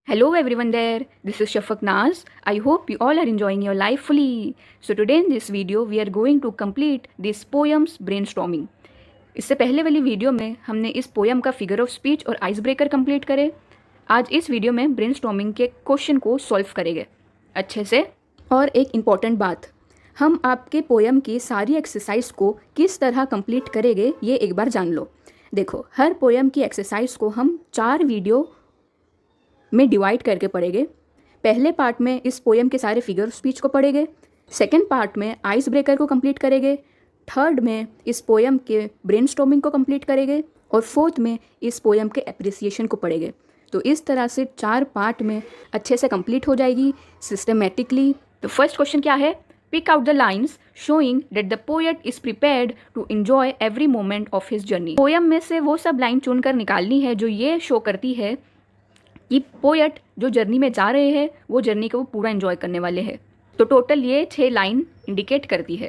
Hello everyone there, this is Shafak Naz. I hope you all are enjoying your life fully. So today in this video we are going to complete this poems brainstorming. इससे पहले वाली video में हमने इस poem का figure of speech और ice breaker complete करे। आज इस वीडियो में ब्रेनस्टॉर्मिंग के क्वेश्चन को सॉल्व करेंगे अच्छे से। और एक इम्पॉर्टेंट बात, हम आपके पोएम की सारी एक्सरसाइज को किस तरह कंप्लीट करेंगे ये एक बार जान लो। देखो, हर पोएम की एक्सरसाइज को हम 4 वीडियो में डिवाइड करके पढ़ेंगे। पहले पार्ट में इस पोएम के सारे फिगर स्पीच को पढ़ेंगे, सेकंड पार्ट में आइस ब्रेकर को कंप्लीट करेंगे, थर्ड में इस पोएम के ब्रेनस्टॉर्मिंग को कंप्लीट करेंगे और फोर्थ में इस पोएम के एप्रिसिएशन को पढ़ेंगे। तो इस तरह से 4 पार्ट में अच्छे से कंप्लीट हो जाएगी सिस्टमेटिकली। तो फर्स्ट क्वेश्चन क्या है? Pick out the lines showing that the poet is prepared to enjoy every moment of his journey. Poem में से वो सब लाइन चुनकर निकालनी है जो ये शो करती है कि पोएट जो जर्नी में जा रहे हैं वो जर्नी को पूरा एंजॉय करने वाले हैं। तो टोटल ये 6 लाइन इंडिकेट करती है।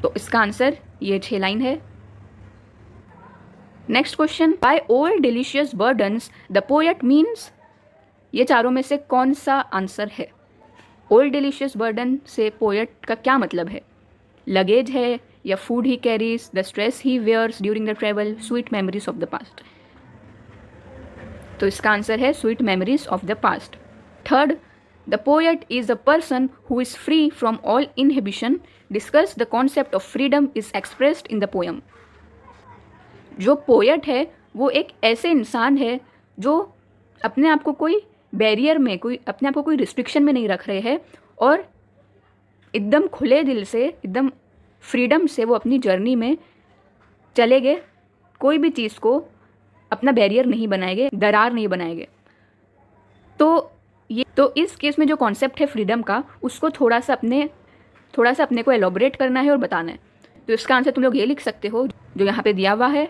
तो इसका आंसर ये 6 लाइन है। Next question, by all delicious burdens the poet means. ये चारों में से कौन सा आंसर है? ऑल डिलीशियस बर्डन से पोएट का क्या मतलब है? लगेज है या food he carries, the stress he wears during the travel, sweet memories of the past. तो इसका आंसर है sweet memories of the past. Third, the poet is a person who is free from all inhibition, discuss the concept of freedom is expressed in the poem. जो poet है वो एक ऐसे इंसान है जो अपने आप को कोई बैरियर में, अपने आप को कोई रिस्ट्रिक्शन में नहीं रख रहे हैं और एकदम खुले दिल से, एकदम फ्रीडम से वो अपनी जर्नी में चले गए। कोई भी चीज़ को अपना बैरियर नहीं बनाएंगे, दरार नहीं बनाएंगे। तो इस केस में जो कॉन्सेप्ट है फ्रीडम का, उसको थोड़ा सा अपने को एलोबरेट करना है और बताना है। तो इसका आंसर तुम लोग ये लिख सकते हो जो यहाँ पे दिया हुआ है।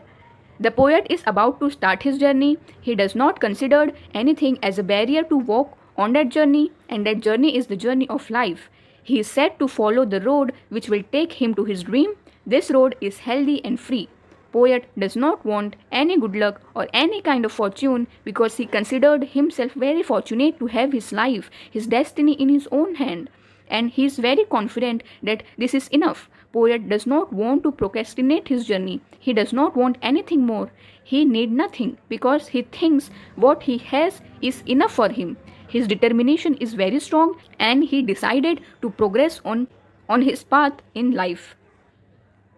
The poet is about to start his journey, he does not considered anything as a barrier to walk on that journey and that journey is the journey of life. He is set to follow the road which will take him to his dream. This road is healthy and free. Poet does not want any good luck or any kind of fortune because he considered himself very fortunate to have his life, his destiny in his own hand, and he is very confident that this is enough. Poet does not want to procrastinate his journey. He does not want anything more. He need nothing because he thinks what he has is enough for him. His determination is very strong and he decided to progress on his path in life.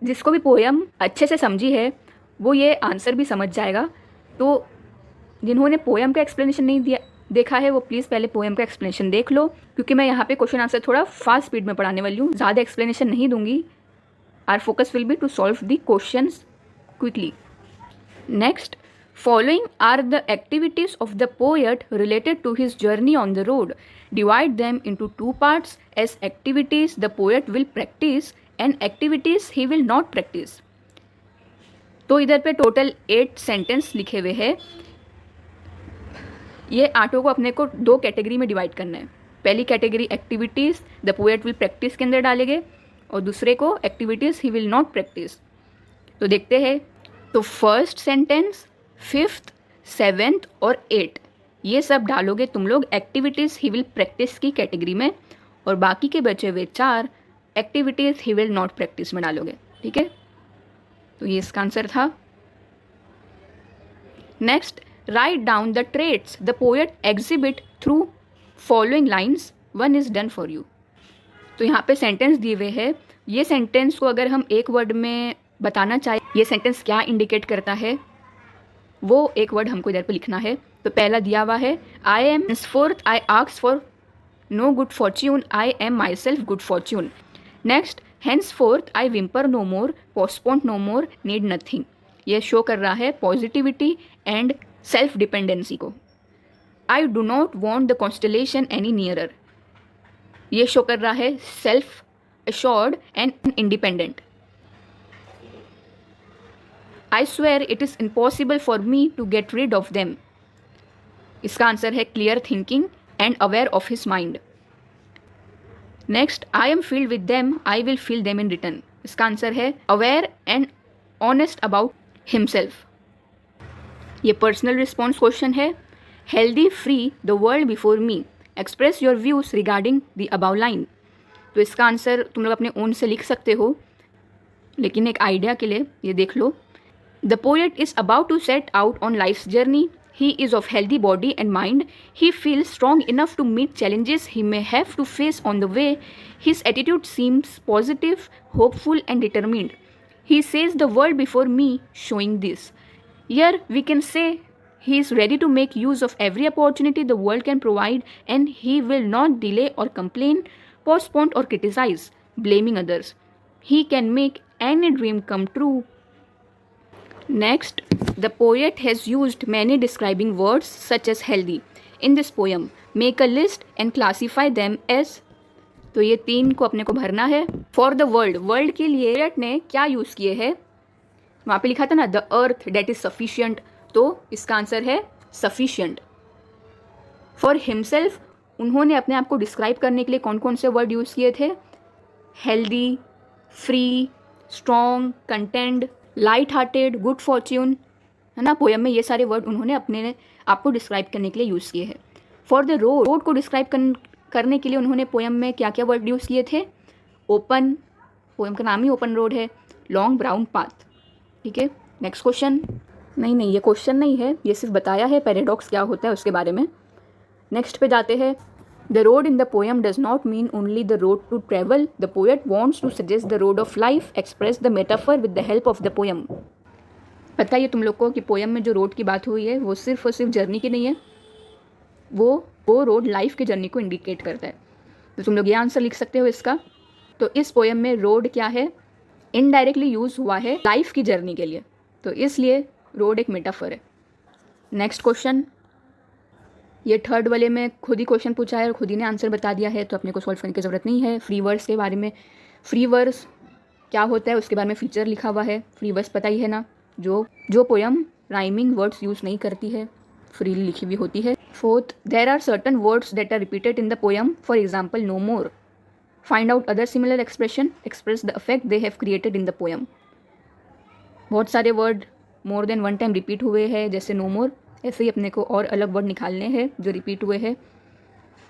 जिसको भी poem अच्छे से समझी है वो ये answer भी समझ जाएगा। तो जिन्होंने पोएम का एक्सप्लेनेशन नहीं देखा है वो प्लीज़ पहले पोएम का एक्सप्लेनेशन देख लो, क्योंकि मैं यहाँ पे क्वेश्चन आंसर थोड़ा फास्ट स्पीड में पढ़ाने वाली हूँ, ज़्यादा एक्सप्लेनेशन नहीं दूंगी। Our focus will be to solve the questions quickly. Next, following are the activities of the poet related to his journey on the road. Divide them into 2 parts as activities the poet will practise and activities he will not practise. तो इधर पे total 8 sentence लिखे हुए हैं। ये 8 को अपने को 2 कैटेगरी में डिवाइड करना है। पहली category activities the poet will practice के अंदर डालेंगे और दूसरे को activities he will not practise. तो देखते हैं। तो फर्स्ट सेंटेंस, 5th, 7th और 8 ये सब डालोगे तुम लोग एक्टिविटीज़ ही विल प्रैक्टिस की कैटेगरी में, और बाकी के बचे हुए 4 activities he will not practice में डालोगे। ठीक है, तो ये इसका आंसर था। Next, write down the traits the poet exhibit through following lines. 1 is done for you. तो यहाँ पे सेंटेंस दिए हुए हैं। ये सेंटेंस को अगर हम एक वर्ड में बताना चाहें, ये सेंटेंस क्या इंडिकेट करता है वो एक वर्ड हमको इधर पे लिखना है। तो पहला दिया हुआ है, I am henceforth I ask for no good fortune, I am myself good fortune. Next, henceforth I whimper no more, postpone no more, need nothing. ये शो कर रहा है पॉजिटिविटी एंड सेल्फ डिपेंडेंसी को. I do not want the constellation any nearer. ये show कर रहा है self assured and independent. I swear it is impossible for me to get rid of them. इसका आंसर है clear thinking and aware of his mind. Next, I am filled with them, I will feel them in return. इसका answer है aware and honest about himself. ये personal response question है. Healthy free the world before me, express your views regarding the above line. तो इसका answer तुम लोग अपने own से लिख सकते हो, लेकिन एक आइडिया के लिए ये देख लो। The poet is about to set out on life's journey. He is of healthy body and mind. He feels strong enough to meet challenges he may have to face on the way. His attitude seems positive, hopeful, and determined. He says the world before me, showing this. Here we can say he is ready to make use of every opportunity the world can provide, and he will not delay or complain, postpone or criticize, blaming others. He can make any dream come true. Next, the poet has used many describing words such as healthy in this poem. Make a list and classify them as। तो ये 3 को अपने को भरना है। For the world, world के लिए poet ने क्या यूज़ किए हैं, वहाँ पे लिखा था ना the earth that is sufficient, तो इसका आंसर है सफिशियंट। फॉर हिमसेल्फ, उन्होंने अपने आप को डिस्क्राइब करने के लिए कौन कौन से वर्ड यूज़ किए थे, healthy, free, strong, content, light hearted, good Fortune, है ना। पोएम में ये सारे वर्ड उन्होंने अपने आप को डिस्क्राइब करने के लिए यूज़ किए हैं। फॉर द रोड, रोड को डिस्क्राइब करने के लिए उन्होंने पोएम में क्या क्या वर्ड यूज़ किए थे, ओपन, पोएम का नाम ही ओपन रोड है, लॉन्ग ब्राउन पाथ। ठीक है, नेक्स्ट क्वेश्चन। नहीं, ये क्वेश्चन नहीं है, ये सिर्फ बताया है पैराडॉक्स क्या होता है उसके बारे में। नेक्स्ट पे जाते हैं। The road in the poem does not mean only the road to travel. The poet wants to suggest the road of life, express the metaphor with the help of the poem. पता है तुम लोग को कि poem में जो road की बात हुई है वो सिर्फ और सिर्फ जर्नी की नहीं है, वो रोड लाइफ की जर्नी को इंडिकेट करता है। तो तुम लोग ये आंसर लिख सकते हो इसका। तो इस पोएम में रोड क्या है, इनडायरेक्टली यूज़ हुआ है लाइफ की जर्नी के लिए, तो इसलिए रोड एक मेटाफर है। नेक्स्ट क्वेश्चन, ये थर्ड वाले में खुद ही क्वेश्चन पूछा है और खुद ही ने आंसर बता दिया है, तो अपने को सॉल्व करने की ज़रूरत नहीं है। फ्री वर्स के बारे में, फ्री वर्स क्या होता है उसके बारे में फीचर लिखा हुआ है। फ्री वर्स पता ही है ना, जो पोएम राइमिंग वर्ड्स यूज़ नहीं करती है, फ्रीली लिखी हुई होती है। Fourth, there are certain words that are repeated in the poem, for example no more. Find out other similar expression, express the effect they have created in the poem. बहुत सारे word more than one time repeat हुए हैं, जैसे no मोर, ऐसे ही अपने को और अलग वर्ड निकालने हैं जो रिपीट हुए हैं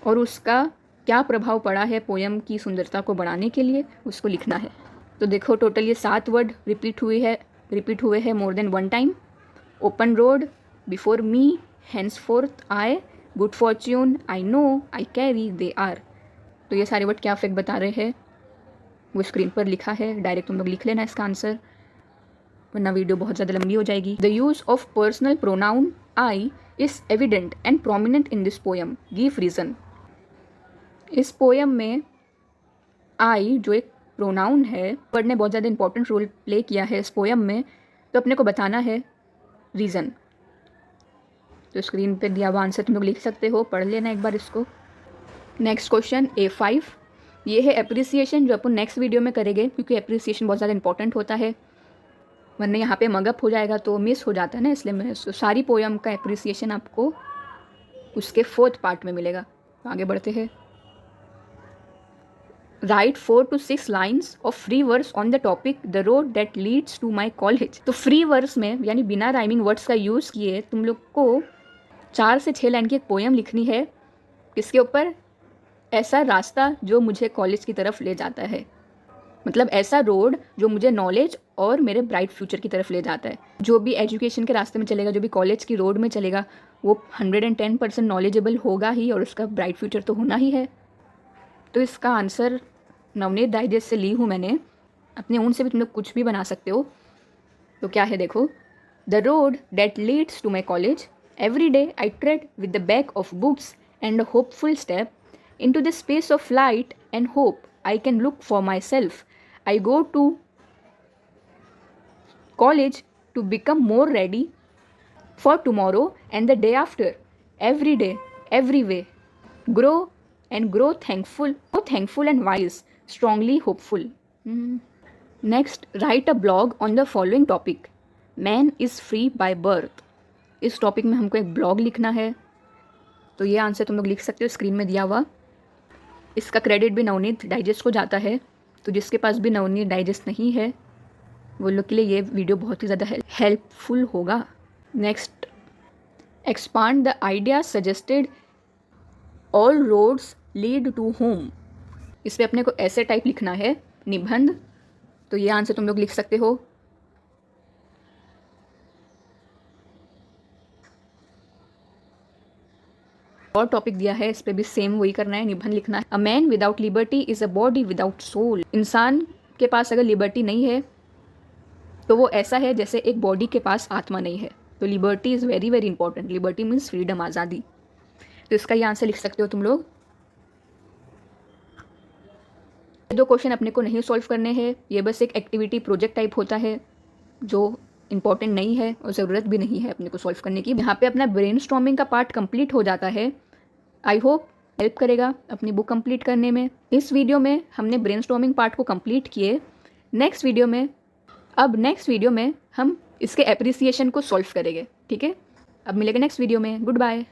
और उसका क्या प्रभाव पड़ा है पोएम की सुंदरता को बढ़ाने के लिए, उसको लिखना है। तो देखो टोटल ये 7 वर्ड रिपीट हुए हैं more than one time. Open road, before me, henceforth, I, good fortune, I know, I carry, they are. तो ये सारे वर्ड क्या इफेक्ट बता रहे हैं वो स्क्रीन पर लिखा है, डायरेक्ट तुम लोग लिख लेना इसका आंसर, वरना वीडियो बहुत ज़्यादा लंबी हो जाएगी। The use of personal pronoun I is evident and prominent in this poem, give reason. इस पोएम में आई जो एक प्रोनाउन है, वर्ड ने बहुत ज़्यादा इंपॉर्टेंट रोल प्ले किया है इस पोएम में, तो अपने को बताना है रीज़न। तो स्क्रीन पे दिया हुआ आंसर तुम लोग लिख सकते हो, पढ़ लेना एक बार इसको। नेक्स्ट क्वेश्चन A5, ये है एप्रिसिएशन, जो अपन नेक्स्ट वीडियो में करेंगे क्योंकि एप्रिसिएशन बहुत ज़्यादा इंपॉर्टेंट होता है, वरना यहाँ पे मगअप हो जाएगा तो मिस हो जाता है ना, इसलिए मैं सारी पोएम का एप्रिसिएशन आपको उसके 4th पार्ट में मिलेगा। आगे बढ़ते हैं। Write 4 to 6 lines of free verse on the topic the road that leads to my college. तो फ्री वर्स में यानी बिना राइमिंग वर्ड्स का यूज़ किए तुम लोग को 4 से 6 लाइन की एक पोएम लिखनी है, किसके ऊपर, ऐसा रास्ता जो मुझे कॉलेज की तरफ ले जाता है, मतलब ऐसा रोड जो मुझे नॉलेज और मेरे ब्राइट फ्यूचर की तरफ ले जाता है। जो भी एजुकेशन के रास्ते में चलेगा, जो भी कॉलेज की रोड में चलेगा, वो 110% नॉलेजेबल होगा ही और उसका ब्राइट फ्यूचर तो होना ही है। तो इसका आंसर नवनीत डाइजेस्ट से ली हूँ मैंने, अपने ओन से भी तुम लोग कुछ भी बना सकते हो। तो क्या है देखो, the road that leads to my college, every day I tread with the bag of books and a hopeful step into the space of light and hope I can look for myself. I go to college to become more ready for tomorrow and the day after. Every day, every way. Grow and grow thankful and wise, strongly hopeful. Next, write a blog on the following topic. Man is free by birth. इस topic में हमको एक blog लिखना है, तो ये answer तुम लोग लिख सकते हो स्क्रीन में दिया हुआ। इसका क्रेडिट भी नवनीत डाइजेस्ट को जाता है, तो जिसके पास भी नवनीत डाइजेस्ट नहीं है वो लोग के लिए ये वीडियो बहुत ही ज़्यादा हेल्पफुल होगा। Next, expand the idea suggested, all roads lead to home. इस पर अपने को ऐसे टाइप लिखना है निबंध। तो ये आंसर तुम लोग लिख सकते हो। और टॉपिक दिया है, इस पे भी सेम वही करना है, निबंध लिखना है। A man without liberty is a body without soul. इंसान के पास अगर लिबर्टी नहीं है तो वो ऐसा है जैसे एक बॉडी के पास आत्मा नहीं है। तो liberty is very very important. Liberty means freedom, आज़ादी। तो इसका ये आंसर लिख सकते हो तुम लोग। दो क्वेश्चन अपने को नहीं सॉल्व करने हैं, ये बस एक एक्टिविटी प्रोजेक्ट टाइप होता है जो इंपॉर्टेंट नहीं है और ज़रूरत भी नहीं है अपने को सॉल्व करने की। यहाँ पे अपना ब्रेनस्टॉर्मिंग का पार्ट कंप्लीट हो जाता है। आई होप हेल्प करेगा अपनी बुक कंप्लीट करने में। इस वीडियो में हमने ब्रेनस्टॉर्मिंग पार्ट को कंप्लीट किए। नेक्स्ट वीडियो में हम इसके एप्रिसिएशन को सॉल्व करेंगे। ठीक है, अब मिलेंगे नेक्स्ट वीडियो में। Good bye.